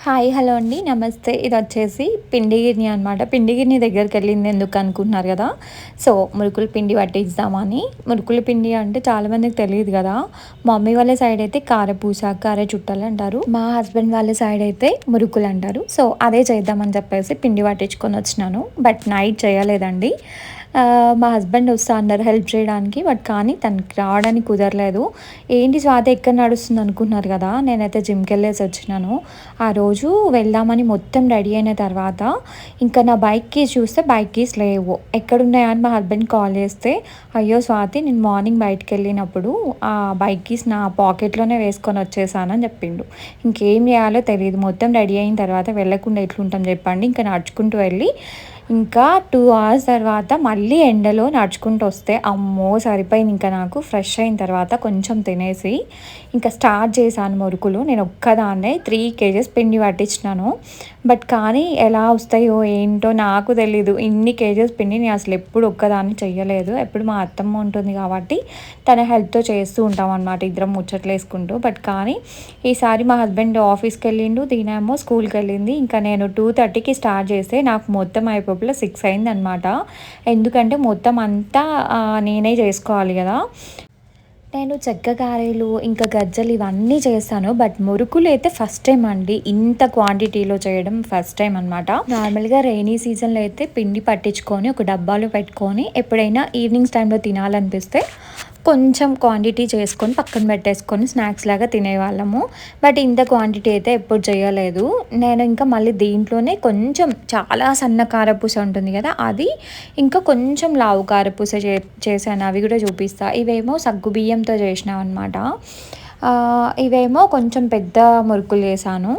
Hi hello అండి నమస్తే. ఇది వచ్చేసి పిండి గిర్ని అనమాట. పిండి గిర్ని దగ్గరికి వెళ్ళింది ఎందుకు అనుకుంటున్నారు కదా. సో మురుకుల పిండి పట్టిద్దామని. మురుకుల పిండి అంటే చాలామందికి తెలియదు కదా. మా మమ్మీ వాళ్ళ సైడ్ అయితే కారపూస కార చుట్టాలు అంటారు. మా హస్బెండ్ వాళ్ళ సైడ్ అయితే మురుకులు అంటారు. సో అదే చేద్దామని చెప్పేసి పిండి పట్టించుకొని వచ్చినాను. బట్ నైట్ చేయలేదండి. మా హస్బెండ్ వస్తా అన్నారు హెల్ప్ చేయడానికి. బట్ కానీ తనకి రావడానికి కుదరలేదు. ఏంటి స్వాతి ఎక్కడ నడుస్తుంది అనుకుంటున్నారు కదా. నేనైతే జిమ్కి వెళ్ళేసి వచ్చినాను. ఆ రోజు వెళ్దామని మొత్తం రెడీ అయిన తర్వాత ఇంకా నా బైక్ కీస్ చూస్తే బైక్ కీస్ లేవు. ఎక్కడున్నాయా అని మా హస్బెండ్ కాల్ చేస్తే, అయ్యో స్వాతి నేను మార్నింగ్ బయటకు వెళ్ళినప్పుడు ఆ బైక్ కీస్ నా పాకెట్లోనే వేసుకొని వచ్చేసానని చెప్పిండు. ఇంకేం చేయాలో తెలియదు. మొత్తం రెడీ అయిన తర్వాత వెళ్ళకుండా ఎట్లుంటాం చెప్పండి. ఇంకా నడుచుకుంటూ వెళ్ళి ఇంకా 2 అవర్స్ తర్వాత మళ్ళీ ఎండలో నడుచుకుంటూ వస్తే అమ్మో సరిపోయింది. ఇంకా నాకు ఫ్రెష్ అయిన తర్వాత కొంచెం తినేసి ఇంకా స్టార్ట్ చేశాను మురుకులు. నేను ఒక్కదాన్నే 3 కేజెస్ పిండి పట్టించినాను. బట్ కానీ ఎలా వస్తాయో ఏంటో నాకు తెలీదు. ఇన్ని కేజెస్ పిండి నేను అసలు ఎప్పుడు ఒక్కదాన్ని చెయ్యలేదు. ఎప్పుడు మా అత్తమ్మ ఉంటుంది కాబట్టి తన హెల్ప్తో చేస్తూ ఉంటాం అనమాట. ఇద్దరం ముచ్చట్లు వేసుకుంటూ. బట్ కానీ ఈసారి మా హస్బెండ్ ఆఫీస్కి వెళ్ళిండు, దీనేమో స్కూల్కి వెళ్ళింది. ఇంకా నేను 2:30కి స్టార్ట్ చేస్తే నాకు మొత్తం అయిపోయి 6 అయింది అనమాట. ఎందుకంటే మొత్తం అంతా నేనే చేసుకోవాలి కదా. నేను చెక్క గారెలు ఇంకా గజ్జలు ఇవన్నీ చేస్తాను. బట్ మురుకులు అయితే ఫస్ట్ టైం అండి. ఇంత క్వాంటిటీలో చేయడం ఫస్ట్ టైం అనమాట. నార్మల్గా రైనీ సీజన్లో అయితే పిండి పట్టించుకొని ఒక డబ్బాలో పెట్టుకొని ఎప్పుడైనా ఈవినింగ్స్ టైంలో తినాలనిపిస్తే కొంచెం క్వాంటిటీ చేసుకొని పక్కన పెట్టేసుకొని స్నాక్స్ లాగా తినేవాళ్ళము. బట్ ఇంత క్వాంటిటీ అయితే ఎప్పుడు చేయలేదు. నేను ఇంకా మళ్ళీ దీంట్లోనే కొంచెం చాలా సన్న కారపూస ఉంటుంది కదా అది, ఇంకా కొంచెం లావు కారపూస చేశాను. అవి కూడా చూపిస్తా. ఇవేమో సగ్గు బియ్యంతో చేసినాం అనమాట. ఇవేమో కొంచెం పెద్ద మురుకులు చేశాను.